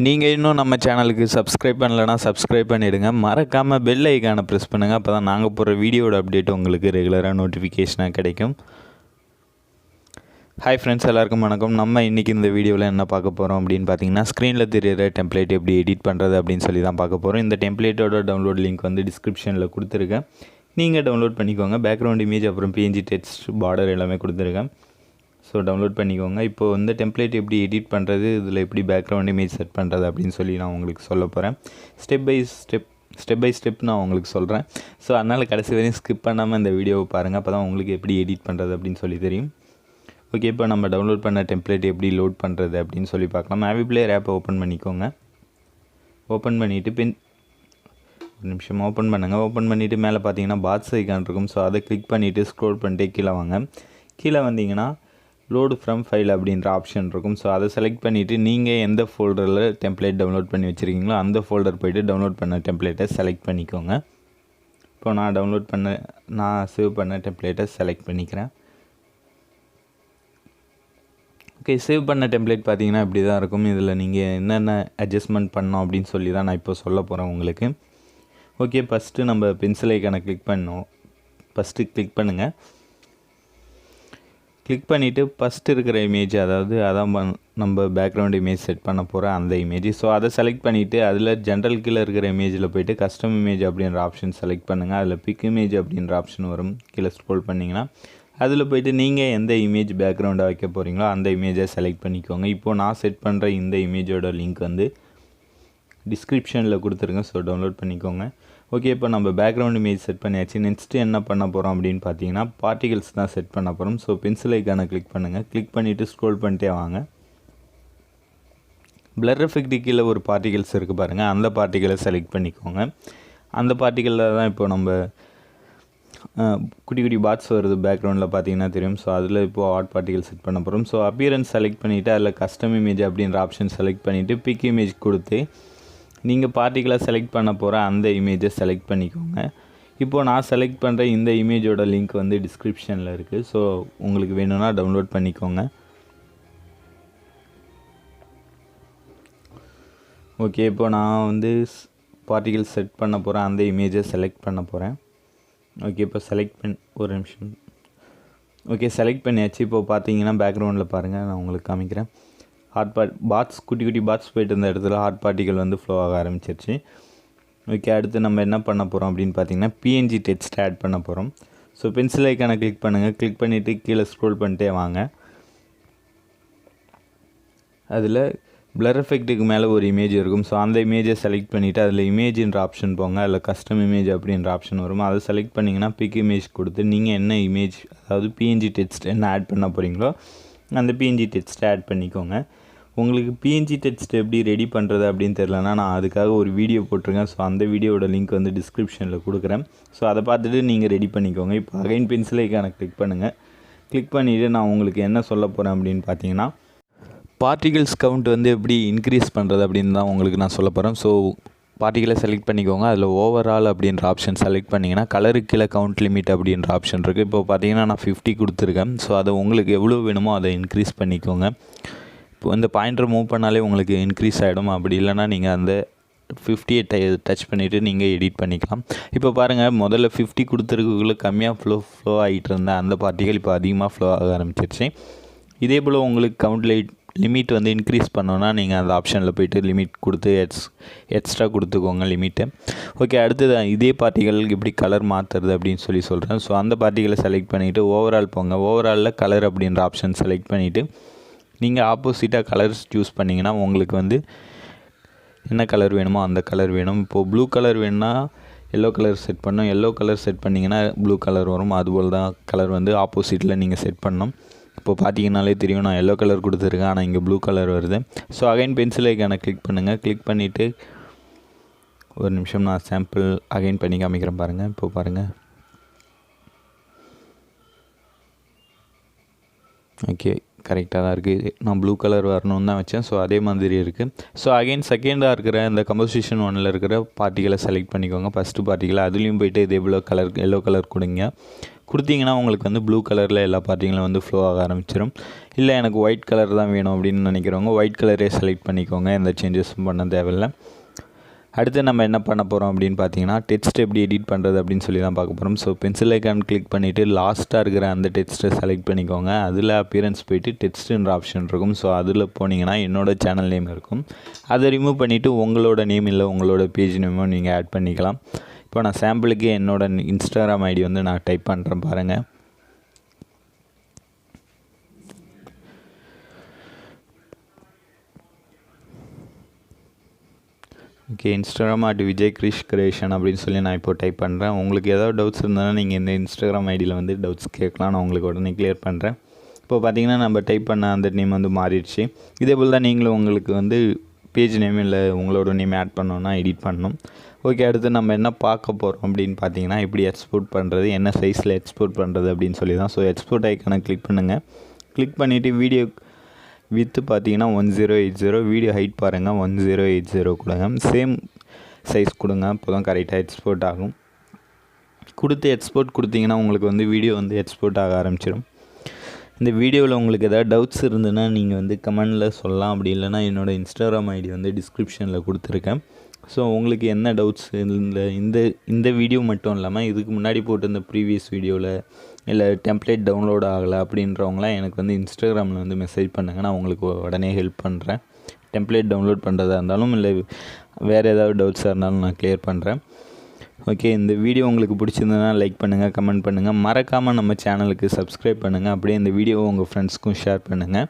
நீங்கள் இன்னும் நம்ம சேனலுக்கு சப்ஸ்கிரைப் பண்ணலைன்னா சப்ஸ்கிரைப் பண்ணிவிடுங்க. மறக்காமல் பெல் ஐக்கானை ப்ரெஸ் பண்ணுங்கள். அப்போ தான் நாங்கள் போகிற வீடியோட அப்டேட் உங்களுக்கு ரெகுலராக நோட்டிஃபிகேஷனாக கிடைக்கும். ஹாய் ஃப்ரெண்ட்ஸ், எல்லாருக்கும் வணக்கம். நம்ம இன்றைக்கி இந்த வீடியோவில் என்ன பார்க்க போகிறோம் அப்படின்னு பார்த்தீங்கன்னா, ஸ்க்ரீனில் தெரியிற டெம்ப்ளேட் எப்படி எடிட் பண்ணுறது அப்படின்னு சொல்லி தான் பார்க்க போகிறோம். இந்த டெம்ப்ளேட்டோட டவுன்லோட் லிங்க் வந்து டிஸ்கிரிப்ஷனில் கொடுத்துருக்கேன். நீங்கள் டவுன்லோட் பண்ணிக்கோங்க. பேக்ரவுண்ட் இமேஜ் அப்புறம் பிஎன்ஜி டெக்ஸ்ட் பார்டர் எல்லாமே கொடுத்துருக்கேன். ஸோ டவுன்லோட் பண்ணிக்கோங்க. இப்போது இந்த டெம்ப்ளேட் எப்படி எடிட் பண்ணுறது, இதில் எப்படி பேக்ரவுண்ட் இமேஜ் செட் பண்ணுறது அப்படின்னு சொல்லி நான் உங்களுக்கு சொல்ல போகிறேன். ஸ்டெப் பை ஸ்டெப் நான் உங்களுக்கு சொல்கிறேன். ஸோ அதனால் கடைசி வரையும் ஸ்கிப் பண்ணாமல் இந்த வீடியோவை பாருங்கள். அப்போ தான் உங்களுக்கு எப்படி எடிட் பண்ணுறது அப்படின்னு சொல்லி தெரியும். ஓகே, இப்போ நம்ம டவுன்லோட் பண்ண டெம்ப்ளேட் எப்படி லோட் பண்ணுறது அப்படின்னு சொல்லி பார்க்கலாம். Aveeplayer ஆப்பை ஓப்பன் பண்ணிக்கோங்க. ஓப்பன் பண்ணிவிட்டு ஒரு நிமிஷம் ஓப்பன் பண்ணுங்கள். ஓப்பன் பண்ணிவிட்டு மேலே பார்த்தீங்கன்னா பாட்ஸ் ஐக்கான் இருக்கும். ஸோ அதை கிளிக் பண்ணிவிட்டு ஸ்க்ரோல் பண்ணிட்டே கீழே வாங்க. கீழே வந்தீங்கன்னா லோடு ஃப்ரம் ஃபைல் அப்படின்ற ஆப்ஷன் இருக்கும். ஸோ அதை செலக்ட் பண்ணிவிட்டு நீங்கள் எந்த ஃபோல்டரில் டெம்ப்ளேட் டவுன்லோட் பண்ணி வச்சுருக்கீங்களோ அந்த ஃபோல்டர் போய்ட்டு டவுன்லோட் பண்ண டெம்ப்ளேட்டை செலக்ட் பண்ணிக்கோங்க. இப்போ நான் சேவ் பண்ண டெம்ப்ளேட்டை செலக்ட் பண்ணிக்கிறேன். ஓகே, சேவ் பண்ண டெம்ப்ளேட் பார்த்தீங்கன்னா இப்படி தான் இருக்கும். இதில் நீங்கள் என்னென்ன அட்ஜஸ்ட்மெண்ட் பண்ணோம் அப்படின்னு சொல்லி தான் நான் இப்போ சொல்ல போகிறேன் உங்களுக்கு. ஓகே, ஃபஸ்ட்டு நம்ம பென்சில் ஐக்கானை கிளிக் பண்ணோம். ஃபஸ்ட்டு கிளிக் பண்ணுங்கள். கிளிக் பண்ணிவிட்டு ஃபஸ்ட்டு இருக்கிற இமேஜ், அதாவது நம்ம பேக்ரவுண்ட் இமேஜ் செட் பண்ண போகிற அந்த இமேஜ். ஸோ அதை செலக்ட் பண்ணிவிட்டு அதில் ஜென்ரல் கீழே இருக்கிற இமேஜில் போய்ட்டு கஸ்டம் இமேஜ் அப்படின்ற ஆப்ஷன் செலக்ட் பண்ணுங்கள். அதில் பிக் இமேஜ் அப்படின்ற ஆப்ஷன் வரும். கீழே ஸ்க்ரோல் பண்ணிங்கன்னா அதில் போய்ட்டு நீங்கள் எந்த இமேஜ் பேக்ரவுண்டாக வைக்க போகிறீங்களோ அந்த இமேஜை செலக்ட் பண்ணிக்கோங்க. இப்போது நான் செட் பண்ணுற இந்த இமேஜோட லிங்க் வந்து டிஸ்கிரிப்ஷனில் கொடுத்துருங்க. ஸோ டவுன்லோட் பண்ணிக்கோங்க. ஓகே, இப்போ நம்ம பேக்ரவுண்ட் இமேஜ் செட் பண்ணியாச்சு. நெக்ஸ்ட்டு என்ன பண்ண போகிறோம் அப்படின்னு பார்த்தீங்கன்னா, பார்ட்டிகல்ஸ் தான் செட் பண்ண போகிறோம். ஸோ பென்சில் ஐக்கானை கிளிக் பண்ணுங்கள். கிளிக் பண்ணிவிட்டு ஸ்க்ரோல் பண்ணிட்டே வாங்க. பிளர் எஃபெக்ட் கீழே ஒரு பார்ட்டிகல்ஸ் இருக்குது பாருங்கள், அந்த பார்ட்டிகளை செலக்ட் பண்ணிக்கோங்க. அந்த பார்ட்டிகளில் தான் இப்போ நம்ம குட்டி பாட்ஸ் வருது பேக்ரவுண்டில் பார்த்தீங்கன்னா தெரியும். ஸோ அதில் இப்போது ஆட் பார்ட்டிகல் செட் பண்ண போகிறோம். ஸோ அப்பியரன்ஸ் செலக்ட் பண்ணிவிட்டு அதில் கஸ்டம் இமேஜ் அப்படின்ற ஆப்ஷன் செலக்ட் பண்ணிவிட்டு பிக் இமேஜ் கொடுத்து நீங்கள் பார்ட்டிகலாக செலக்ட் பண்ண போகிற அந்த இமேஜை செலக்ட் பண்ணிக்கோங்க. இப்போது நான் செலக்ட் பண்ணுற இந்த இமேஜோட லிங்க் வந்து டிஸ்கிரிப்ஷனில் இருக்குது. ஸோ உங்களுக்கு வேணும்னா டவுன்லோட் பண்ணிக்கோங்க. ஓகே, இப்போ நான் வந்து பார்ட்டிகல் செட் பண்ண போகிறேன், அந்த இமேஜை செலக்ட் பண்ண போகிறேன். ஓகே, இப்போ ஒரு நிமிஷம். ஓகே, செலக்ட் பண்ணியாச்சு. இப்போ பார்த்தீங்கன்னா பேக்ரவுண்டில் பாருங்கள், நான் உங்களுக்கு காமிக்கிறேன். பாட்ஸ் குட்டி பாட்ஸ் போய்ட்டு இருந்த இடத்துல ஹாட் பார்ட்டிகல் வந்து ஃப்ளோ ஆக ஆரம்பிச்சிருச்சு. ஓகே, அடுத்து நம்ம என்ன பண்ண போகிறோம் அப்படின்னு பார்த்தீங்கன்னா, பிஎன்ஜி டெக்ஸ்ட் ஆட் பண்ண போகிறோம். ஸோ பென்சில் ஐக்கானை கிளிக் பண்ணுங்கள். கிளிக் பண்ணிவிட்டு கீழே ஸ்க்ரோல் பண்ணிட்டே வாங்க. அதில் பிளர் எஃபெக்ட்டுக்கு மேலே ஒரு இமேஜ் இருக்கும். ஸோ அந்த இமேஜை செலக்ட் பண்ணிவிட்டு அதில் இமேஜின்ற ஆப்ஷன் போங்க. அதில் கஸ்டம் இமேஜ் அப்படின்ற ஆப்ஷன் வரும். அதை செலக்ட் பண்ணிங்கன்னா பிக் இமேஜ் கொடுத்து நீங்கள் என்ன இமேஜ், அதாவது பிஎன்ஜி டெக்ஸ்ட் என்ன ஆட் பண்ண போகிறீங்களோ அந்த பிஎன்ஜி டெக்ஸ்ட்டை ஆட் பண்ணிக்கோங்க. உங்களுக்கு பிஎன்ஜி டெக்ஸ்ட் எப்படி ரெடி பண்ணுறது அப்படின்னு தெரிலனா நான் அதுக்காக ஒரு வீடியோ போட்டிருக்கேன். ஸோ அந்த வீடியோட லிங்க் வந்து டிஸ்கிரிப்ஷனில் கொடுக்குறேன். ஸோ அதை பார்த்துட்டு நீங்கள் ரெடி பண்ணிக்கோங்க. இப்போ அகைன் பென்சில் ஐக்கானை கிளிக் பண்ணுங்கள். கிளிக் பண்ணிவிட்டு நான் உங்களுக்கு என்ன சொல்ல போகிறேன் அப்படின்னு பார்த்தீங்கன்னா, பார்ட்டிகல்ஸ் கவுண்ட் வந்து எப்படி இன்க்ரீஸ் பண்ணுறது அப்படின்னு தான் உங்களுக்கு நான் சொல்ல போகிறேன். ஸோ பார்ட்டிகளை செலக்ட் பண்ணிக்கோங்க. அதில் ஓவரால் அப்படின்ற ஆப்ஷன் செலக்ட் பண்ணிங்கன்னா கலருக்கு கீழே கவுண்ட் லிமிட் அப்படின்ற ஆப்ஷன் இருக்குது. இப்போ பார்த்தீங்கன்னா நான் 50 கொடுத்துருக்கேன். ஸோ அதை உங்களுக்கு எவ்வளோ வேணுமோ அதை இன்க்ரீஸ் பண்ணிக்கோங்க. இப்போ இந்த பாயிண்டர் மூவ் பண்ணாலே உங்களுக்கு இன்க்ரீஸ் ஆகிடும். அப்படி இல்லைனா நீங்கள் அந்த 50 டச் பண்ணிவிட்டு நீங்கள் எடிட் பண்ணிக்கலாம். இப்போ பாருங்கள், முதல்ல 50 கொடுத்துருக்குள்ளே கம்மியாக ஃப்ளோ ஆகிட்டு இருந்த அந்த பார்ட்டிகள் இப்போ அதிகமாக ஃப்ளோ ஆக ஆரம்பிச்சிருச்சு. இதே போல் உங்களுக்கு கவுண்ட் லிமிட் வந்து இன்க்ரீஸ் பண்ணோன்னா நீங்கள் அந்த ஆப்ஷனில் போய்ட்டு லிமிட் கொடுத்து எக்ஸ்ட்ரா கொடுத்துக்கோங்க லிமிட்டு. ஓகே, அடுத்தது இதே பார்ட்டிகள் எப்படி கலர் மாற்றுறது அப்படின்னு சொல்லி சொல்கிறேன். ஸோ அந்த பார்ட்டிகளை செலக்ட் பண்ணிவிட்டு ஓவரால் போங்க. ஓவராலில் கலர் அப்படின்ற ஆப்ஷன் செலக்ட் பண்ணிவிட்டு நீங்கள் ஆப்போசிட்டாக கலர்ஸ் சூஸ் பண்ணிங்கன்னா உங்களுக்கு வந்து என்ன கலர் வேணுமோ அந்த கலர் வேணும். இப்போது ப்ளூ கலர் வேணும்னா எல்லோ கலர் செட் பண்ணணும். எல்லோ கலர் செட் பண்ணிங்கன்னா ப்ளூ கலர் வரும். அதுபோல் தான் கலர் வந்து ஆப்போசிட்டில் நீங்கள் செட் பண்ணணும். இப்போ பார்த்தீங்கன்னாலே தெரியும், நான் எல்லோ கலர் கொடுத்துருக்கேன், ஆனால் இங்கே ப்ளூ கலர் வருது. ஸோ அகைன் பென்சில் ஐக்கானை கிளிக் பண்ணுங்கள். கிளிக் பண்ணிவிட்டு ஒரு நிமிஷம் நான் சாம்பிள் அகைன் பண்ணி காமிக்கிறேன் பாருங்கள். இப்போ பாருங்கள். ஓகே, கரெக்டாக தான் இருக்குது. நான் ப்ளூ கலர் வரணும்னு தான் வச்சேன். ஸோ அதே மாதிரி இருக்குது. ஸோ அகைன் செகண்டாக இருக்கிற இந்த கம்போசிஷன் 1ல் இருக்கிற பார்ட்டிகளை செலக்ட் பண்ணிக்கோங்க. ஃபஸ்ட்டு பார்ட்டிகளை அதுலேயும் போய்ட்டு இதே போல் எல்லோ கலர் கொடுத்தீங்கன்னா உங்களுக்கு வந்து ப்ளூ கலரில் எல்லா பார்ட்டிகளும் வந்து ஃப்ளோ ஆக ஆரம்பிச்சிடும். இல்லை எனக்கு ஒயிட் கலர் தான் வேணும் அப்படின்னு நினைக்கிறவங்க ஒயிட் கலரே செலக்ட் பண்ணிக்கோங்க. எந்த சேஞ்சஸும் பண்ண தேவையில்லை. அடுத்து நம்ம என்ன பண்ண போகிறோம் அப்படின்னு பார்த்தீங்கன்னா டெக்ஸ்ட் எப்படி எடிட் பண்ணுறது அப்படின்னு சொல்லி தான் பார்க்க போகிறோம். ஸோ பென்சில் ஐக்கான் கிளிக் பண்ணிவிட்டு லாஸ்ட்டாக இருக்கிற அந்த டெக்ஸ்ட்டை செலக்ட் பண்ணிக்கோங்க. அதில் அப்பியரன்ஸ் போய்ட்டு டெக்ஸ்ட்டுன்ற ஆப்ஷன் இருக்கும். ஸோ அதில் போனீங்கன்னா என்னோடய சேனல் நேம் இருக்கும். அதை ரிமூவ் பண்ணிவிட்டு உங்களோட நேம் இல்லை உங்களோட பேஜ் நேமும் நீங்கள் ஆட் பண்ணிக்கலாம். இப்போ நான் சாம்பிளுக்கு என்னோடய இன்ஸ்டாகிராம் ஐடி வந்து நான் டைப் பண்ணுறேன் பாருங்கள். Okay, Instagram @Vijay Krish creation அப்படின்னு சொல்லி நான் இப்போ டைப் பண்ணுறேன். உங்களுக்கு ஏதாவது டவுட்ஸ் இருந்தாலும் நீங்கள் இந்த இன்ஸ்டாகிராம் ஐடியில் வந்து டவுட்ஸ் கேட்கலாம். நான் உங்களுக்கு உடனே கிளியர் பண்ணுறேன். இப்போ பார்த்தீங்கன்னா நம்ம டைப் பண்ண அந்த நேம் வந்து மாறிடுச்சு. இதே போல் தான் நீங்களும் உங்களுக்கு வந்து பேஜ் நேம் இல்லை உங்களோட நேம் ஆட் பண்ணோன்னா எடிட் பண்ணணும். ஓகே, அடுத்து நம்ம என்ன பார்க்க போகிறோம் அப்படின்னு பார்த்தீங்கன்னா எப்படி எக்ஸ்போர்ட் பண்ணுறது, என்ன சைஸில் எக்ஸ்போர்ட் பண்ணுறது அப்படின்னு சொல்லி தான். ஸோ எக்ஸ்போர்ட் ஐக்கானை கிளிக் பண்ணுங்கள். கிளிக் பண்ணிவிட்டு வீடியோ வித்து பார்த்தீங்கன்னா 1080, வீடியோ ஹைட் பாருங்கள் 1080 கொடுங்க. சேம் சைஸ் கொடுங்க, அப்போ தான் கரெக்டாக எக்ஸ்போர்ட் ஆகும். எக்ஸ்போர்ட் கொடுத்தீங்கன்னா உங்களுக்கு வந்து வீடியோ வந்து எக்ஸ்போர்ட் ஆக ஆரம்பிச்சிடும். இந்த வீடியோவில் உங்களுக்கு எதாவது டவுட்ஸ் இருந்ததுன்னா நீங்கள் வந்து கமெண்டில் சொல்லலாம். அப்படி இல்லைனா என்னோடய இன்ஸ்டாகிராம் ஐடி வந்து டிஸ்கிரிப்ஷனில் கொடுத்துருக்கேன். ஸோ உங்களுக்கு என்ன டவுட்ஸ் இந்த வீடியோ மட்டும் இல்லாமல் இதுக்கு முன்னாடி போட்டு இந்த ப்ரீவியஸ் வீடியோவில் இல்லை டெம்ப்ளேட் டவுன்லோட் ஆகலை அப்படின்றவங்களாம் எனக்கு வந்து இன்ஸ்டாகிராமில் வந்து மெசேஜ் பண்ணுங்கள். நான் உங்களுக்கு உடனே ஹெல்ப் பண்ணுறேன். டெம்ப்ளேட் டவுன்லோட் பண்ணுறதா இருந்தாலும் இல்லை வேறு ஏதாவது டவுட்ஸாக இருந்தாலும் நான் கிளியர் பண்ணுறேன். ஓகே, இந்த வீடியோ உங்களுக்கு பிடிச்சிருந்ததுன்னா லைக் பண்ணுங்கள், கமெண்ட் பண்ணுங்கள். மறக்காமல் நம்ம சேனலுக்கு சப்ஸ்கிரைப் பண்ணுங்கள். அப்படியே இந்த வீடியோவை உங்கள் ஃப்ரெண்ட்ஸ்க்கும் ஷேர் பண்ணுங்கள்.